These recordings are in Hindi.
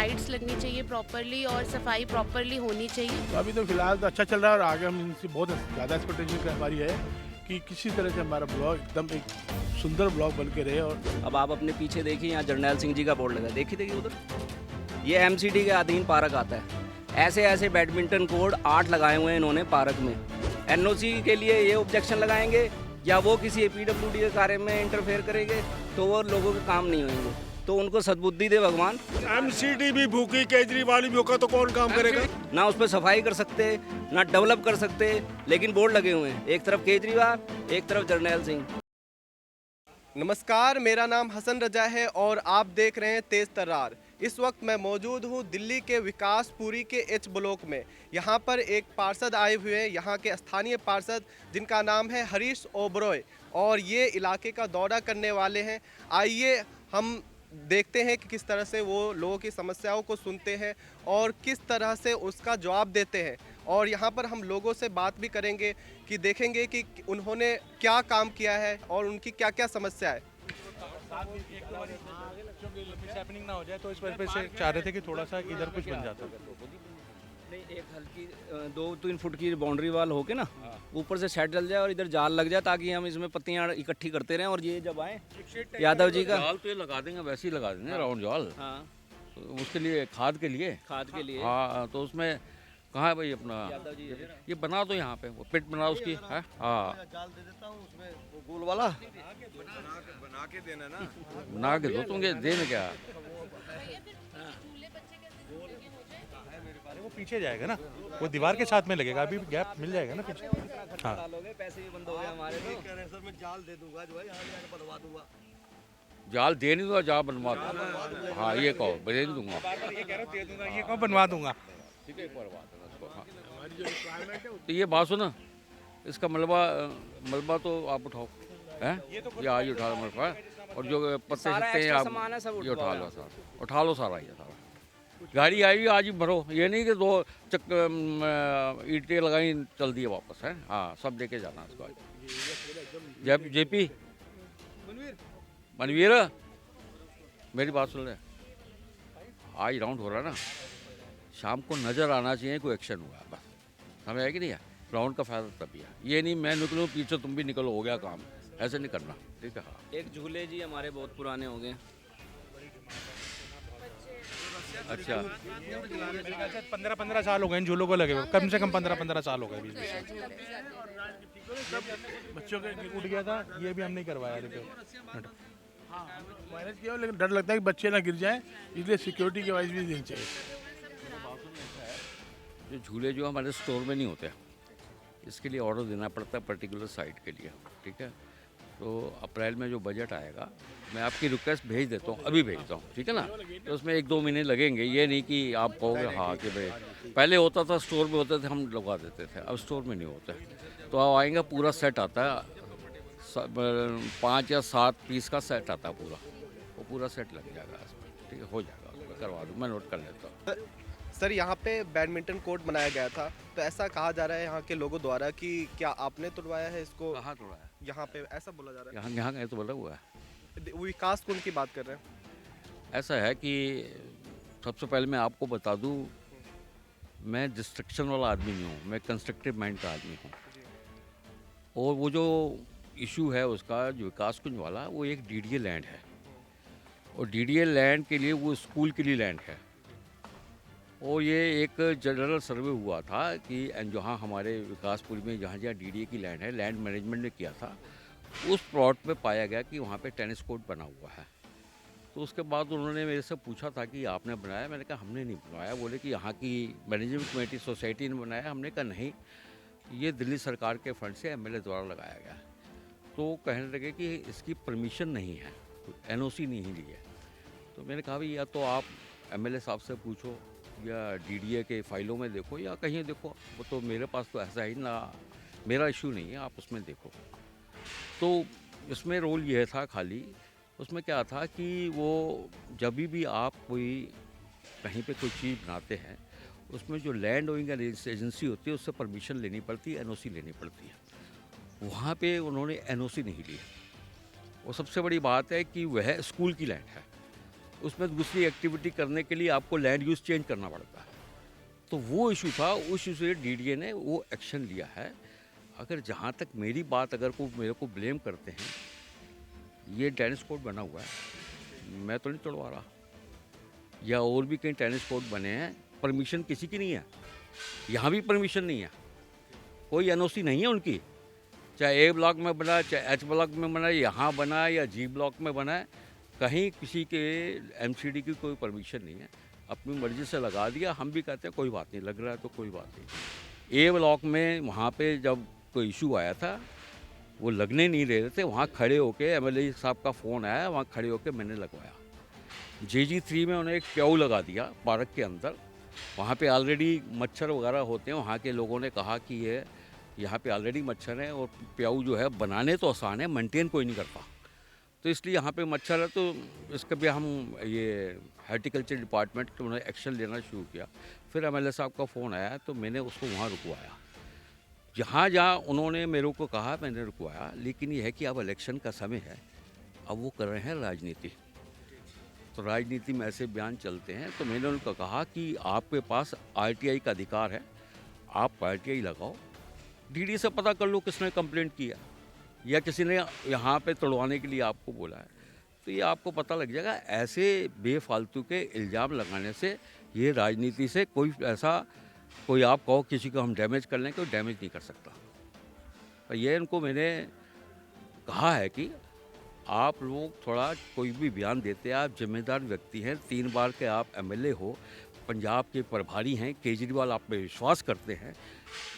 लाइट्स लगनी चाहिए प्रॉपरली और सफाई प्रॉपरली होनी चाहिए। तो अभी तो फिलहाल तो अच्छा चल रहा है और आगे हम इनसे बहुत ज़्यादा एक्सपेक्टेशन हमारी है कि किसी तरह से हमारा ब्लॉग एकदम एक सुंदर ब्लॉग बन के रहे। और अब आप अपने पीछे देखिए, यहाँ जर्नैल सिंह जी का बोर्ड लगा है, देखिए उधर, ये एमसीडी के अधीन पार्क आता है। ऐसे ऐसे बैडमिंटन कोर्ट 8 लगाए हुए हैं इन्होंने पार्क में। एनओसी के लिए ये ऑब्जेक्शन लगाएंगे या वो किसी पीडब्ल्यूडी के कार्य में इंटरफेयर करेंगे तो वो लोगों के काम नहीं होंगे। तो उनको सद्बुद्धि दे भगवान। एमसीडी भी भूखी, केजरीवाल भी भूखा, तो कौन काम करेगा? ना उस पर सफाई कर सकते, ना डेवलप कर सकते, लेकिन बोर्ड लगे हुए हैं, एक तरफ केजरीवाल एक तरफ जर्नैल सिंह। नमस्कार, मेरा नाम हसन रजा है और आप देख रहे हैं तेज तर्रार। इस वक्त मैं मौजूद हूं दिल्ली के विकासपुरी के एच ब्लॉक में। यहां पर एक पार्षद आए हुए हैं, यहां के स्थानीय पार्षद जिनका नाम है हरीश ओबरॉय, और ये इलाके का दौरा करने वाले हैं। आइए हम देखते हैं कि किस तरह से वो लोगों की समस्याओं को सुनते हैं और किस तरह से उसका जवाब देते हैं। और यहाँ पर हम लोगों से बात भी करेंगे कि देखेंगे कि उन्होंने क्या काम किया है और उनकी क्या क्या समस्या है। हैपनिंग ना हो जाए तो इस वजह से चाह रहे थे कि थोड़ा सा इधर कुछ बन जाता। नहीं, एक हल्की 2-3 फुट की बाउंड्री वाल होके ना ऊपर से सेट डल जाए और इधर जाल लग जाए ताकि हम इसमें पत्तियां इकट्ठी करते रहें। और ये जब आए यादव जी का जाल तो ये लगा देंगे, वैसे ही लगा देंगे राउंड जाल। हाँ, तो उसके लिए खाद के लिए हाँ, तो उसमें कहाँ है भाई अपना यादव जी ये बना दो यहाँ पे, वो पिट बना उसकी है। हाँ, जाल दे देता हूँ उसमें, वो गोल वाला बना के देना ना। बना के दो तुमके देने क्या। वो पीछे जाएगा ना, वो दीवार के साथ में लगेगा, अभी गैप मिल जाएगा ना पीछे। हाँ, पैसे भी बंद हो गए हमारे तो। मैं जाल दे दूंगा जो है, यहाँ जाके बनवा दूंगा। जाल दे नहीं दूंगा, जाल बनवा दो। हाँ, ये कहो दे नहीं दूंगा। ये कह रहा दे दूंगा, ये कब बनवा दूंगा। ठीक है, एक बार बात है उसको। हाँ, तो ये बात सुना, इसका मलबा तो आप उठाओ हैं, ये आज उठा लो मलबा, और जो पत्ते सकते हैं आप ये उठा लो सारा, उठा लो सारा ये सारा। गाड़ी आई आज ही भरो, ये नहीं कि 2 ईंटें लगाई चल दिए वापस है। हाँ, सब लेके जाना इसको आज। जेपी मनवीर मेरी बात सुन ले, आज राउंड हो रहा है ना, शाम को नज़र आना चाहिए कोई एक्शन हुआ है, बस हमें है कि नहीं है। राउंड का फायदा तभी है, ये नहीं मैं निकलूँ पीछे तुम भी निकलो हो गया काम, ऐसे नहीं करना, ठीक है। हाँ, एक झूले जी हमारे बहुत पुराने हो गए। अच्छा 15-15 साल हो गए इन झूलों को लगे हुए, कम से कम 15-15 साल हो गए बीच में। बच्चों के टूट गया था, ये भी हम नहीं करवाया रिपेयर। मैनेज किया, लेकिन डर लगता है कि बच्चे ना गिर जाएं, इसलिए सिक्योरिटी के वाइज भी देनी चाहिए। जो झूले जो हमारे स्टोर में नहीं होते, इसके लिए ऑर्डर देना पड़ता है पर्टिकुलर साइट के लिए, ठीक है। तो अप्रैल में जो बजट आएगा मैं आपकी रिक्वेस्ट भेज देता हूँ, अभी भेजता हूँ, ठीक है ना। तो उसमें 1-2 महीने लगेंगे, ये नहीं कि आप कहोगे हाँ कि भाई पहले होता था स्टोर में होते थे हम लगवा देते थे, अब स्टोर में नहीं होते। तो अब आएंगे, पूरा सेट आता है, 5 या 7 पीस का सेट आता है पूरा, वो पूरा सेट लग जाएगा इसमें, ठीक है, हो जाएगा, करवा दूँ, मैं नोट कर लेता हूँ। सर, यहाँ पे बैडमिंटन कोर्ट बनाया गया था, तो ऐसा कहा जा रहा है यहाँ के लोगों द्वारा कि क्या आपने तुड़वाया है इसको? कहाँ तोड़ा है? यहाँ पे ऐसा बोला जा रहा यहाँ कहीं तो बोला हुआ है। है। विकास कुंड की बात कर रहे हैं। ऐसा है कि सबसे पहले मैं आपको बता दूं, मैं डिस्ट्रक्शन वाला आदमी नहीं हूँ, मैं कंस्ट्रक्टिव माइंड का आदमी हूँ। और वो जो इशू है उसका, जो विकास कुंज वाला, वो एक डीडीए लैंड है, और डीडीए लैंड के लिए वो स्कूल के लिए लैंड है। और ये एक जनरल सर्वे हुआ था कि जहाँ हमारे विकासपुरी में जहाँ जहाँ डीडीए की लैंड है, लैंड मैनेजमेंट ने किया था, उस प्लॉट पे पाया गया कि वहाँ पे टेनिस कोर्ट बना हुआ है। तो उसके बाद उन्होंने मेरे से पूछा था कि आपने बनाया? मैंने कहा हमने नहीं बनवाया। बोले कि यहाँ की मैनेजमेंट कमेटी सोसाइटी ने बनाया। हमने कहा नहीं, ये दिल्ली सरकार के फंड से एमएलए द्वारा लगाया गया। तो कहने लगे कि इसकी परमिशन नहीं है, एनओसी नहीं ली है। तो मैंने कहा भाई या तो आप एमएलए साहब से पूछो या डीडीए के फाइलों में देखो या कहीं देखो, वो तो मेरे पास तो ऐसा ही ना, मेरा इशू नहीं है, आप उसमें देखो। तो इसमें रोल यह था खाली, उसमें क्या था कि वो जब भी आप कोई कहीं पे कोई चीज़ बनाते हैं, उसमें जो लैंड ओइंग एजेंसी होती है उससे परमिशन लेनी पड़ती है, एनओसी लेनी पड़ती है। वहाँ पे उन्होंने एनओसी नहीं ली। वो सबसे बड़ी बात है कि वह स्कूल की लैंड है, उसमें दूसरी एक्टिविटी करने के लिए आपको लैंड यूज़ चेंज करना पड़ता है। तो वो इशू था, उस इशू से डीडीए ने वो एक्शन लिया है। अगर जहाँ तक मेरी बात, अगर को मेरे को ब्लेम करते हैं, ये टेनिस कोर्ट बना हुआ है, मैं तो नहीं तोड़वा रहा, या और भी कई टेनिस कोर्ट बने हैं, परमिशन किसी की नहीं है। यहाँ भी परमिशन नहीं है, कोई एनओसी नहीं है उनकी, चाहे ए ब्लॉक में बना, चाहे एच ब्लॉक में बना, यहाँ बना या जी ब्लॉक में बना है, कहीं किसी के एमसीडी की कोई परमिशन नहीं है। अपनी मर्जी से लगा दिया। हम भी कहते हैं कोई बात नहीं, लग रहा है तो कोई बात नहीं। ए ब्लॉक में वहाँ पे जब कोई इशू आया था, वो लगने नहीं दे रहे थे, वहाँ खड़े होके एमएलए साहब का फ़ोन आया, वहाँ खड़े होके मैंने लगवाया। JG3 में उन्हें एक प्याऊ लगा दिया पार्क के अंदर, वहाँ पे ऑलरेडी मच्छर वगैरह होते हैं। वहाँ के लोगों ने कहा कि ये यहाँ पे ऑलरेडी मच्छर हैं और प्याऊ जो है बनाने तो आसान है, मेंटेन कोई नहीं करता, तो इसलिए यहाँ पे मच्छर है। तो इसका भी हम ये हॉर्टिकल्चर डिपार्टमेंट को उन्होंने एक्शन लेना शुरू किया। फिर एमएलए साहब का फ़ोन आया तो मैंने उसको वहाँ रुकवाया। जहाँ जहाँ उन्होंने मेरे को कहा मैंने रुकवाया। लेकिन ये है कि अब इलेक्शन का समय है, अब वो कर रहे हैं राजनीति, तो राजनीति में ऐसे बयान चलते हैं। तो मैंने उनको कहा कि आपके पास RTI का अधिकार है, आप RTI लगाओ, DD से पता कर लो किसने कंप्लेंट किया या किसी ने यहाँ पे तोड़वाने के लिए आपको बोला है, तो ये आपको पता लग जाएगा। ऐसे बेफालतू के इल्ज़ाम लगाने से, ये राजनीति से कोई आप कहो किसी को हम डैमेज कर लें, कोई डैमेज नहीं कर सकता। और ये इनको मैंने कहा है कि आप लोग थोड़ा कोई भी बयान देते हैं, आप जिम्मेदार व्यक्ति हैं, 3 बार के आप MLA हो, पंजाब के प्रभारी हैं, केजरीवाल आप पे विश्वास करते हैं,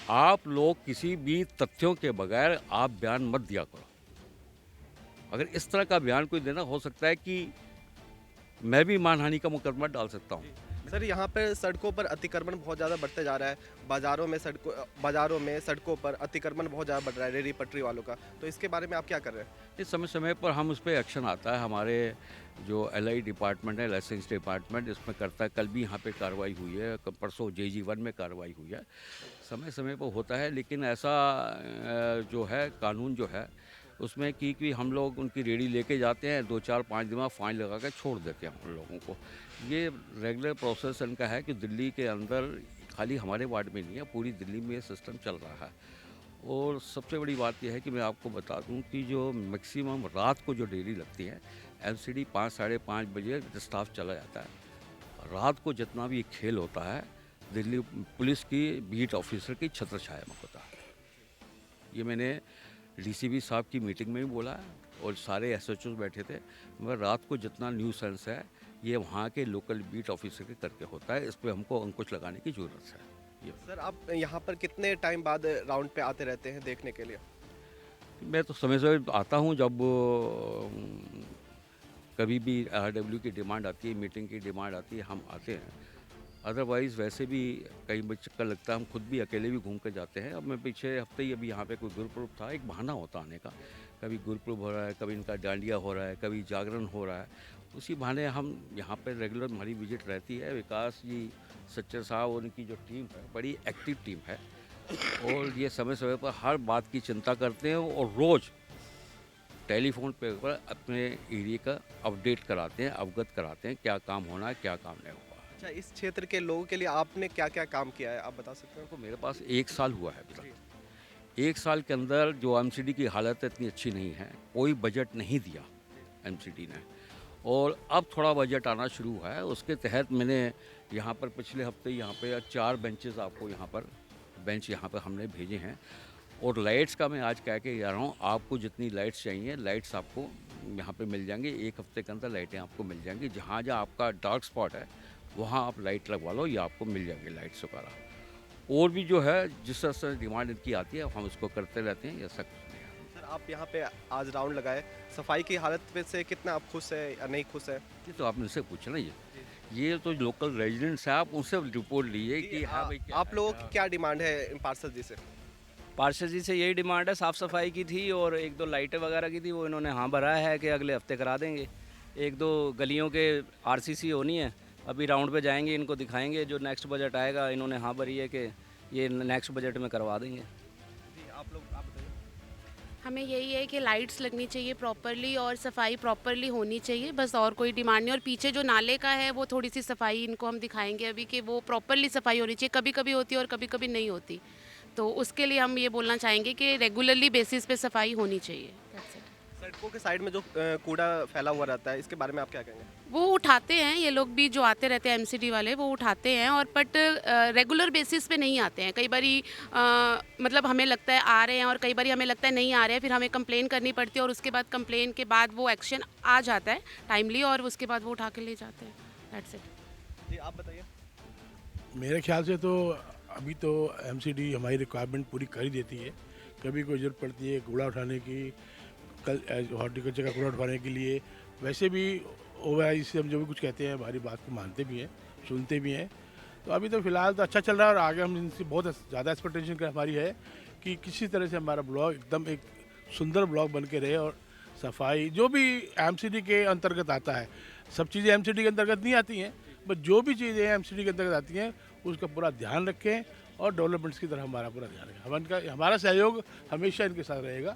आप लोग किसी भी तथ्यों के बगैर आप बयान मत दिया करो। अगर इस तरह का बयान कोई देना, हो सकता है कि मैं भी मानहानि का मुकदमा डाल सकता हूँ। सर, यहाँ पर सड़कों पर अतिक्रमण बहुत ज़्यादा बढ़ते जा रहा है, बाज़ारों में सड़कों पर अतिक्रमण बहुत ज़्यादा बढ़ रहा है रेहड़ी पटरी वालों का, तो इसके बारे में आप क्या कर रहे हैं? इस समय समय पर हम उस पर एक्शन आता है। हमारे जो LI डिपार्टमेंट है, लाइसेंस डिपार्टमेंट, इसमें करता है। कल भी यहाँ पे कार्रवाई हुई है, परसों JG1 में कार्रवाई हुई है। समय समय पर होता है, लेकिन ऐसा जो है कानून जो है उसमें कि हम लोग उनकी रेडी लेके जाते हैं, 2-4-5 दिन में फाइन लगा के छोड़ देते हैं उन लोगों को। ये रेगुलर प्रोसेस इनका है कि दिल्ली के अंदर, खाली हमारे वार्ड में नहीं है, पूरी दिल्ली में ये सिस्टम चल रहा है। और सबसे बड़ी बात यह है कि मैं आपको बता दूं कि जो मैक्सिमम रात को जो डेली लगती है, MCD 5-5:30 बजे स्टाफ चला जाता है। रात को जितना भी खेल होता है, दिल्ली पुलिस की बीट ऑफिसर की छत्र छाया में होता है। ये मैंने DCP साहब की मीटिंग में भी बोला है और सारे SHOs बैठे थे। मगर रात को जितना न्यूसेंस है, ये वहाँ के लोकल बीट ऑफिसर के करके होता है। इस पर हमको अंकुश लगाने की ज़रूरत है। सर, आप यहाँ पर कितने टाइम बाद राउंड पे आते रहते हैं देखने के लिए? मैं तो समय समय आता हूँ, जब कभी भी RW की डिमांड आती है, मीटिंग की डिमांड आती है, हम आते हैं। अदरवाइज़ वैसे भी कई बार चक्कर लगता है, हम खुद भी अकेले भी घूम कर जाते हैं। अब मैं पिछले हफ्ते ही अभी यहाँ पे कोई गुरुपुरब था, एक बहाना होता आने का, कभी गुरुपुरब हो रहा है, कभी इनका डांडिया हो रहा है, कभी जागरण हो रहा है, उसी बहाने हम यहाँ पे रेगुलर हमारी विजिट रहती है। विकास जी सच्चर साहब और उनकी जो टीम है, बड़ी एक्टिव टीम है और ये समय समय पर हर बात की चिंता करते हैं और रोज़ टेलीफोन पे अपने एरिया का अपडेट कराते हैं, अवगत कराते हैं, क्या काम होना है, क्या काम नहीं हुआ। अच्छा, इस क्षेत्र के लोगों के लिए आपने क्या क्या काम किया है, आप बता सकते हैं? तो मेरे पास 1 साल हुआ है अभी तक। 1 साल के अंदर जो MCD की हालत इतनी अच्छी नहीं है, कोई बजट नहीं दिया MCD ने, और अब थोड़ा बजट आना शुरू हुआ है। उसके तहत मैंने यहाँ पर पिछले हफ्ते यहाँ पे 4 बेंचेस आपको यहाँ पर हमने भेजे हैं। और लाइट्स का मैं आज कह के जा रहा हूँ, आपको जितनी लाइट्स चाहिए, लाइट्स आपको यहाँ पे मिल जाएंगी। 1 हफ्ते के अंदर लाइटें आपको मिल जाएंगी। जहाँ जहाँ आपका डार्क स्पॉट है, वहाँ आप लाइट लगवा लो, ये आपको मिल जाएंगे लाइट्स वगैरह। और भी जो है जिस तरह से डिमांड इनकी आती है, हम उसको करते रहते हैं। ऐसा कुछ नहीं है। सर, आप यहाँ पे आज राउंड लगाए, सफाई की हालत पे से कितना आप खुश है या नहीं खुश है? ये तो आपने से पूछा ना, ये तो लोकल रेजिडेंट्स हैं, आप उनसे रिपोर्ट लीजिए कि हाँ भाई आप लोगों की क्या डिमांड है इन पार्षद जी से? पार्षद जी से यही डिमांड है, साफ़ सफाई की थी और 1-2 लाइटें वगैरह की थी, वो इन्होंने हाँ भरा है कि अगले हफ्ते करा देंगे। 1-2 गलियों के RCC होनी है, अभी राउंड पे जाएंगे, इनको दिखाएंगे। जो नेक्स्ट बजट आएगा, इन्होंने हाँ भरी है कि ये नेक्स्ट बजट में करवा देंगे। जी, आप लोग आप बताइए। हमें यही है कि लाइट्स लगनी चाहिए प्रॉपरली और सफाई प्रॉपरली होनी चाहिए, बस और कोई डिमांड नहीं। और पीछे जो नाले का है वो थोड़ी सी सफाई इनको हम दिखाएंगे अभी कि वो प्रॉपरली सफाई होनी चाहिए। कभी कभी होती है और कभी कभी नहीं होती, तो उसके लिए हम ये बोलना चाहेंगे कि रेगुलरली बेसिस पे सफाई होनी चाहिए। That's it. सड़कों के साइड में जो कूड़ा फैला हुआ रहता है, इसके बारे में आप क्या कहेंगे? वो उठाते हैं, ये लोग भी जो आते रहते हैं एमसीडी वाले, वो उठाते हैं और बट रेगुलर बेसिस पे नहीं आते हैं। कई बारी मतलब हमें लगता है आ रहे हैं और कई बारी हमें लगता है नहीं आ रहे हैं, फिर हमें कंप्लेन करनी पड़ती है और उसके बाद कंप्लेन के बाद वो एक्शन आ जाता है टाइमली और उसके बाद वो उठा के ले जाते हैं। That's it. जी आप बताइए। मेरे ख्याल से तो अभी तो एमसीडी हमारी रिक्वायरमेंट पूरी कर ही देती है। कभी कोई ज़रूरत पड़ती है कूड़ा उठाने की, कल हॉर्टिकल्चर का कूड़ा उठाने के लिए, वैसे भी ओवरऑल से हम जो भी कुछ कहते हैं हमारी बात को मानते भी हैं, सुनते भी हैं। तो अभी तो फ़िलहाल तो अच्छा चल रहा है और आगे हम इनसे बहुत ज़्यादा एक्सपेक्टेशन हमारी है कि किसी तरह से हमारा ब्लॉग एकदम एक सुंदर ब्लॉग बन के रहे। और सफाई जो भी एमसीडी के अंतर्गत आता है, सब चीज़ें एमसीडी के अंतर्गत नहीं आती हैं, बट जो भी चीज़ें एमसीडी के अंतर्गत आती हैं उसका पूरा ध्यान रखें और डेवलपमेंट्स की तरफ हमारा पूरा ध्यान रखें। हमारा सहयोग हमेशा इनके साथ रहेगा।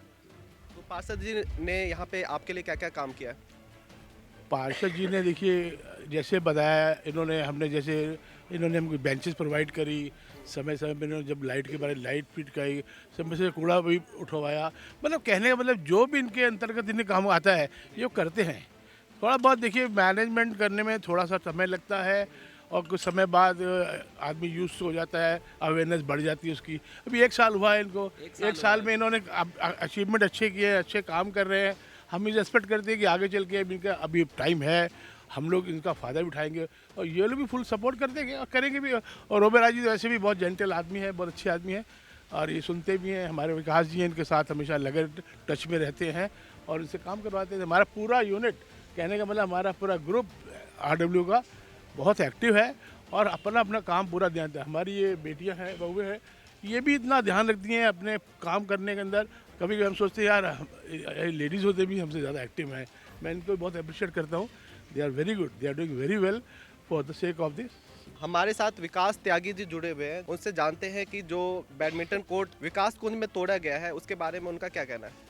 तो पार्षद जी ने यहाँ पे आपके लिए क्या क्या काम किया है? पार्षद जी ने देखिए जैसे बताया, इन्होंने हमको बेंचेस प्रोवाइड करी, समय समय पर इन्होंने जब लाइट के बारे में लाइट फिट कराई, समय से कूड़ा भी उठवाया। मतलब कहने का मतलब जो भी इनके अंतर्गत इन्हें काम आता है ये वो करते हैं। थोड़ा बहुत देखिए मैनेजमेंट करने में थोड़ा सा समय लगता है और कुछ समय बाद आदमी यूज हो जाता है, अवेयरनेस बढ़ जाती है उसकी। अभी 1 साल हुआ है इनको, एक साल में इन्होंने अचीवमेंट अच्छे किए हैं, अच्छे काम कर रहे हैं। हम इसे एक्सपेक्ट करते हैं कि आगे चल के इनका अभी टाइम है, हम लोग इनका फ़ायदा भी उठाएंगे और ये लोग भी फुल सपोर्ट कर देंगे और करेंगे भी। और रोबेरा जी वैसे भी बहुत जेंटल आदमी है, बहुत अच्छे आदमी है और ये सुनते भी हैं। हमारे विकास जी हैं, इनके साथ हमेशा लगे टच में रहते हैं और इनसे काम करवाते हैं। हमारा पूरा यूनिट, कहने का मतलब हमारा पूरा ग्रुप RW का बहुत एक्टिव है और अपना अपना काम पूरा ध्यान देता है। हमारी ये बेटियां हैं, बहुएं हैं, ये भी इतना ध्यान रखती हैं अपने काम करने के अंदर। कभी कभी हम सोचते हैं यार लेडीज़ होते भी हमसे ज़्यादा एक्टिव हैं। मैं इनको बहुत अप्रिशिएट करता हूँ। They are very good, they are doing very well for the sake of this. हमारे साथ विकास त्यागी जी जुड़े हुए हैं, उनसे जानते हैं कि जो बैडमिंटन कोर्ट विकास कुंज में तोड़ा गया है उसके बारे में उनका क्या कहना है।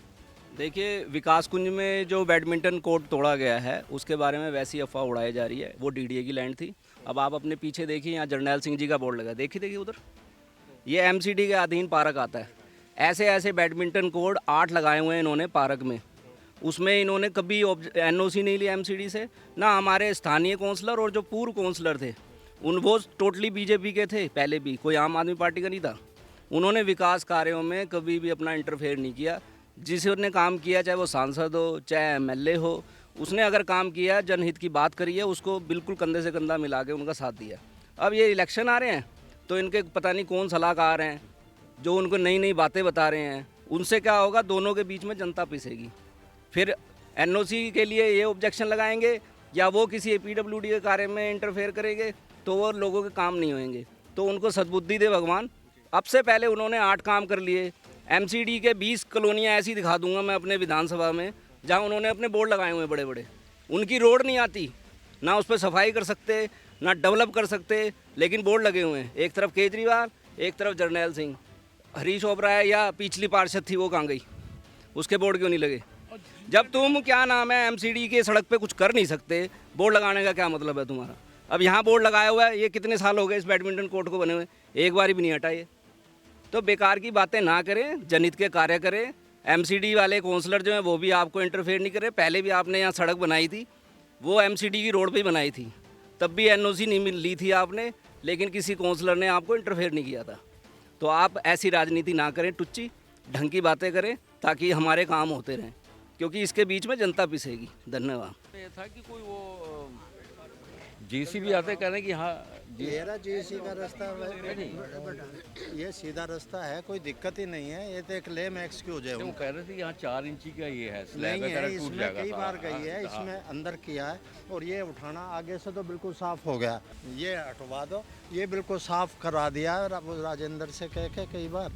देखिए, विकास कुंज में जो बैडमिंटन कोर्ट तोड़ा गया है उसके बारे में वैसी अफवाह उड़ाई जा रही है। वो DDA की लैंड थी। अब आप अपने पीछे देखिए, यहाँ जर्नैल सिंह जी का बोर्ड लगा, देखिए उधर, ये MCD के अधीन पार्क आता है। ऐसे ऐसे बैडमिंटन कोर्ट 8 लगाए हुए हैं इन्होंने पार्क में। उसमें इन्होंने कभी NOC नहीं लिया MCD से, ना हमारे स्थानीय काउंसलर और जो पूर्व काउंसलर थे वो टोटली BJP के थे, पहले भी कोई आम आदमी पार्टी का नहीं था। उन्होंने विकास कार्यों में कभी भी अपना इंटरफेयर नहीं किया। जिसने काम किया, चाहे वो सांसद हो चाहे MLA हो, उसने अगर काम किया, जनहित की बात करी है, उसको बिल्कुल कंधे से कंधा मिला के उनका साथ दिया। अब ये इलेक्शन आ रहे हैं तो इनके पता नहीं कौन सलाहकार हैं जो उनको नई नई बातें बता रहे हैं। उनसे क्या होगा, दोनों के बीच में जनता पिसेगी। फिर NOC के लिए ये ऑब्जेक्शन लगाएंगे या वो किसी PWD के कार्य में इंटरफेयर करेंगे तो वो लोगों के काम नहीं होंगे। तो उनको सद्बुद्धि दे भगवान। अब से पहले उन्होंने 8 काम कर लिए। MCD के 20 कॉलोनियाँ ऐसी दिखा दूंगा मैं अपने विधानसभा में जहाँ उन्होंने अपने बोर्ड लगाए हुए बड़े बड़े। उनकी रोड नहीं आती, ना उस पर सफाई कर सकते, ना डेवलप कर सकते, लेकिन बोर्ड लगे हुए हैं। एक तरफ केजरीवाल, एक तरफ जर्नैल सिंह। हरीश ओबराय या पिछली पार्षद थी वो कहाँ गई, उसके बोर्ड क्यों नहीं लगे? जब तुम क्या नाम है MCD के सड़क पे कुछ कर नहीं सकते, बोर्ड लगाने का क्या मतलब है तुम्हारा? अब यहाँ बोर्ड लगाया हुआ है, ये कितने साल हो गए इस बैडमिंटन कोर्ट को बने हुए, एक बार भी नहीं हटा ये। तो बेकार की बातें ना करें, जनहित के कार्य करें। MCD वाले काउंसलर जो हैं वो भी आपको इंटरफेयर नहीं करे। पहले भी आपने यहाँ सड़क बनाई थी, वो MCD की रोड पे ही बनाई थी, तब भी NOC नहीं ली थी आपने, लेकिन किसी काउंसलर ने आपको इंटरफेयर नहीं किया था। तो आप ऐसी राजनीति ना करें, टुच्ची ढंग की बातें करें ताकि हमारे काम होते रहें, क्योंकि इसके बीच में जनता पिसेगी। धन्यवाद। ये था कि कोई वो JCB आते कह रहे हैं कि हाँ मेरा JC का रास्ता ये सीधा रास्ता है, कोई दिक्कत ही नहीं है। ये तो एक लेम एक्सक्यूज है। वो कह रहे थे यहाँ 4 इंची का ये है नहीं है, इसमें कई बार गई है, इसमें अंदर किया है। और ये उठाना आगे से तो बिल्कुल साफ हो गया, ये हटवा दो, ये बिल्कुल साफ करवा दिया राजेंद्र से कह के कई बार।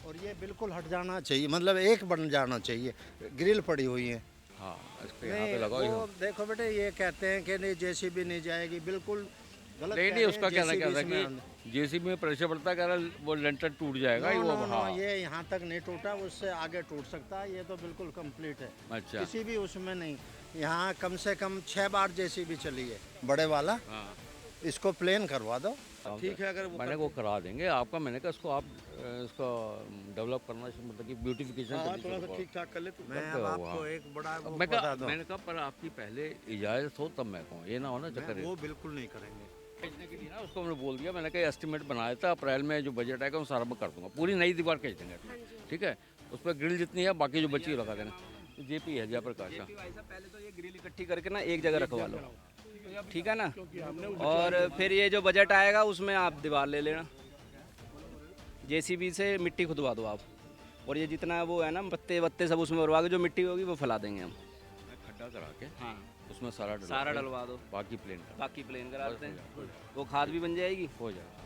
और ये बिल्कुल हट जाना चाहिए, मतलब एक बन जाना चाहिए। ग्रिल पड़ी हुई है। हाँ, इस पे यहाँ पे लगाओ। वो देखो बेटे, ये कहते हैं कि नहीं JCB नहीं जाएगी, बिल्कुल गलत। नहीं, उसका कहना क्या था कि जेसीबी में प्रेशर बढ़ता है, कह रहा वो लेंटर टूट जाएगा। नो, वो नो, नो, हाँ। ये यहाँ तक नहीं टूटा, उससे आगे टूट सकता है। ये तो बिल्कुल कंप्लीट है, अच्छा। किसी भी उसमें नहीं। यहाँ कम से कम 6 बार जेसीबी चली है, बड़े वाला। हाँ। इसको प्लेन करवा दो, ठीक है। अगर मैंने वो करा देंगे आपका। मैंने कहा इसको आप इसको डेवलप करना, मतलब कि ब्यूटिफिकेशन थोड़ा सा ठीक ठाक कर ले। मैं करते अब हो, आपको हाँ। एक बड़ा वो मैं बता कहा, दूं। मैंने कहा पर आपकी पहले इजाज़त हो तब मैं कहूँ, ये ना हो ना चक्कर। वो बिल्कुल नहीं करेंगे। खींचने के लिए ना उसको मैंने बोल दिया, मैंने कहा एस्टिमेट बनाया था, अप्रैल में जो बजट आएगा वो सारा मैं कर दूंगा, पूरी नई दीवार खींच देंगे, ठीक है। उस पर ग्रिल जितनी है, बाकी जो बची लगा देना। जेपी है जयप्रकाश का। पहले तो ये ग्रिल इकट्ठी करके ना एक जगह रखवा लो, ठीक है ना। और फिर ये जो बजट आएगा उसमें आप दीवार ले लेना, जेसीबी से मिट्टी खुदवा दो आप। और ये जितना वो है ना पत्ते वत्ते सब उसमें भरवा के जो मिट्टी होगी वो फैला देंगे हम। खड्डा करा के हाँ, उसमें सारा सारा डलवा दो, बाकी प्लेन कर बाकी प्लेन करा देते हैं, वो खाद भी बन जाएगी। हो जाएगा।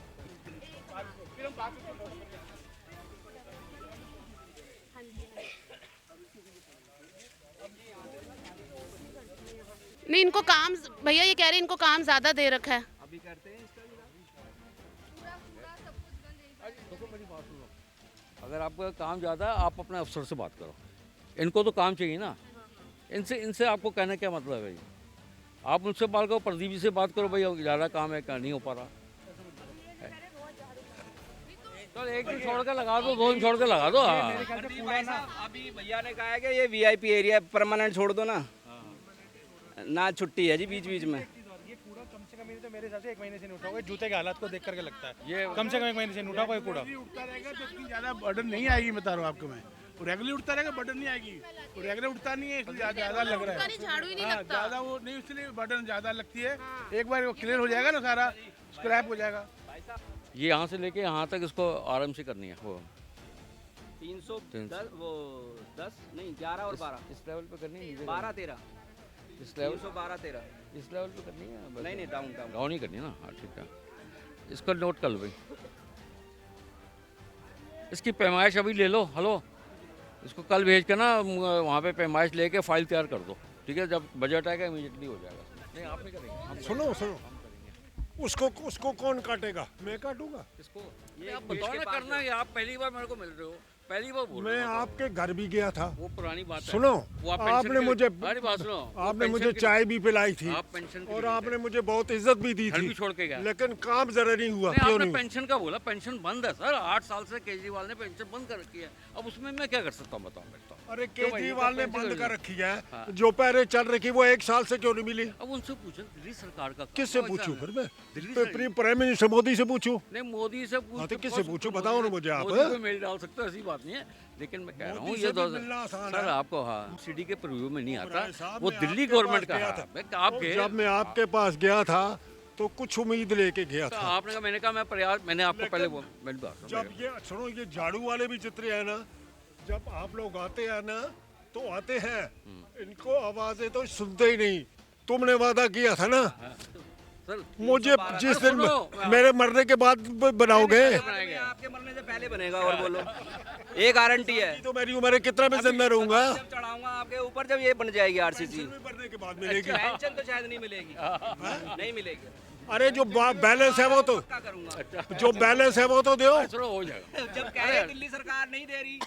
नहीं, इनको काम, भैया ये कह रहे हैं इनको काम ज़्यादा दे रखा है। अभी करते हैं इसका अगर आपका काम ज़्यादा है, आप अपने अफसर से बात करो। इनको तो काम चाहिए ना, इनसे आपको कहने क्या मतलब है। आप उनसे बात करो, प्रदीप जी से बात करो, भाई ज़्यादा काम है, क्या नहीं हो पा रहा। तो एक दिन छोड़ के लगा दो, 2 दिन छोड़ के लगा दो। हाँ। भाई साहब, अभी भैया ने कहा है कि ये वीआईपी एरिया परमानेंट छोड़ दो ना छुट्टी है जी बीच बीच में। ये कूड़ा कम से कम मेरे हिसाब से 1 महीने से नहीं उठा होगा, जूते के हालात को देख करके लगता है। ये कम से कम 1 महीने से नहीं उठा कोई कूड़ा। उठता रहेगा तो इतनी ज़्यादा बर्डन नहीं आएगी, बता रहा हूँ आपको मैं। वो रेगुलर उठता रहेगा, बर्डन नहीं आएगी। वो रेगुलर उठता नहीं है, इसलिए ज़्यादा लग रहा है। झाड़ू ही नहीं हाँ, लगता। ज़्यादा वो नहीं, इसलिए बर्डन ज़्यादा लगती है। एक बार वो क्लियर हो जाएगा ना, सारा स्क्रैप हो जाएगा। ये यहाँ से लेके यहाँ तक इसको आराम से करनी है। वो 310 वो 10 नहीं 11 और 12 इस लेवल पे करनी है, 12 13 इस लेवल 312 13 इस लेवल पे करनी है। नहीं डाउन डाउन ही करनी है ना। हाँ ठीक है, इसको नोट कर लो भाई। इसकी पैमाइश अभी ले लो। हेलो, इसको कल भेज के ना वहाँ पे पैमाइश लेके फाइल तैयार कर दो, ठीक है। जब बजट आएगा इमीडिएटली हो जाएगा। नहीं आप नहीं करेंगे, हम सुनो उसको कौन काटेगा? मैं काटूंगा। इसको ये आप बताओ ना करना है। आप पहली बार मेरे को मिल रहे हो, पहली बार बोल रहे मैं हो। आपके घर भी गया था। वो पुरानी बात है। सुनो, वो आप पेंशन आपने के लिए- मुझे अरे बात सुनो, वो आपने पेंशन मुझे के लिए- चाय भी पिलाई थी आप पेंशन के और लिए आपने मुझे बहुत इज्जत भी दी घर थी, भी छोड़ के गया। लेकिन काम जरा नहीं हुआ। नहीं, क्यों आपने नहीं? पेंशन का बोला, पेंशन बंद है सर। 8 साल से केजरीवाल ने पेंशन बंद कर रखी है। अब उसमें मैं क्या कर सकता हूँ बताओ मेरे तो। अरे क्यों भाई, केजरीवाल ने पेंशन बंद कर कर दी। रखी है। हाँ। जो पैरे चल रही वो 1 साल से क्यों नहीं मिली? अब उनसे पूछो, दिल्ली सरकार का काम किससे है, पूछूं ऐसा फिर है। मैं? दिल्ली प्राइम मिनिस्टर मोदी से पूछूं? नहीं, मोदी से पूछ। हाँ, तो of किससे course, पूछूं? मोदी बताओ ना से- मुझे आप। मोदी को मेल डाल सकते हो, ऐसी बात नहीं है। लेकिन मैं कह रहा हूँ मोदी ये से दो भी मिलना आसान सर है। आपको, हाँ सिटी के प्रीव्यू में नहीं आता, राय साहब, वो मैं दिल्ली आपके गवर्नमेंट पास का गया है। था। मैं आपके जब मैं आपके पास गया था तो कुछ उम्मीद लेके गया तो था। आपने कहा, मैंने कहा मैं प्रयास, मैंने आपको लेकिन पहले मेरी बात सुनो, जब ये सुनो, ये झाड़ू वाले भी जितने हैं ना, जब आप लोग आते हैं ना तो आते हैं, इनको आवाजें तो सुनते ही नहीं। तुमने वादा किया था ना, सर मुझे जिस दिन सुनो, मेरे मरने के बाद बनाओगे। आपके मरने से पहले बनेगा। और बोलो, ये गारंटी है। तो मेरी उम्र है, कितना मैं जिंदा रहूंगा? जब चढ़ाऊंगा आपके ऊपर, जब ये बन जाएगी आरसीसी, मरने के बाद मिलेगी। पेंशन तो शायद नहीं मिलेगी, नहीं मिलेगी। अरे जो बैलेंस है वो तो, क्या करूंगा? जो बैलेंस है वो तो दो। चलो हो जाएगा। जब कह रहे दिल्ली सरकार नहीं दे रही,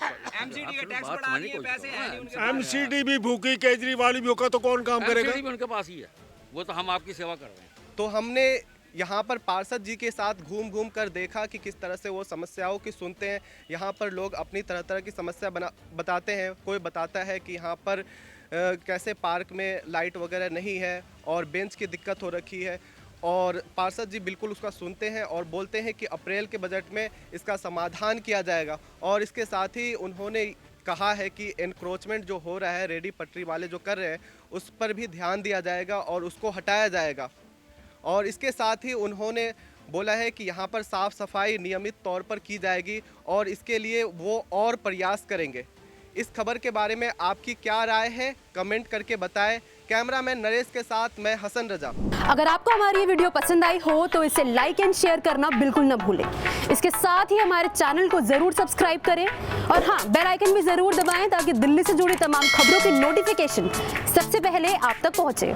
एमसीडी का टैक्स बढ़ा रही है, पैसे हैं नहीं उनके पास। एमसीडी भी भूखी, केजरीवाल भी भूखा, तो कौन काम करेगा? एमसीडी भी उनके पास ही है, वो तो हम आपकी सेवा कर रहे हैं। तो हमने यहाँ पर पार्षद जी के साथ घूम घूम कर देखा कि किस तरह से वो समस्याओं की सुनते हैं। यहाँ पर लोग अपनी तरह तरह की समस्या बताते हैं। कोई बताता है कि यहाँ पर कैसे पार्क में लाइट वगैरह नहीं है और बेंच की दिक्कत हो रखी है, और पार्षद जी बिल्कुल उसका सुनते हैं और बोलते हैं कि अप्रैल के बजट में इसका समाधान किया जाएगा। और इसके साथ ही उन्होंने कहा है कि एनक्रोचमेंट जो हो रहा है, रेडी पटरी वाले जो कर रहे हैं, उस पर भी ध्यान दिया जाएगा और उसको हटाया जाएगा। और इसके साथ ही उन्होंने बोला है कि यहाँ पर साफ़ सफाई नियमित तौर पर की जाएगी और इसके लिए वो और प्रयास करेंगे। इस खबर के बारे में आपकी क्या राय है, कमेंट करके बताएं। कैमरामैन नरेश के साथ मैं हसन रजा। अगर आपको हमारी ये वीडियो पसंद आई हो तो इसे लाइक एंड शेयर करना बिल्कुल न भूलें। इसके साथ ही हमारे चैनल को जरूर सब्सक्राइब करें और हाँ, बेल आइकन भी जरूर दबाएं ताकि दिल्ली से जुड़ी तमाम खबरों की नोटिफिकेशन सबसे पहले आप तक पहुंचे।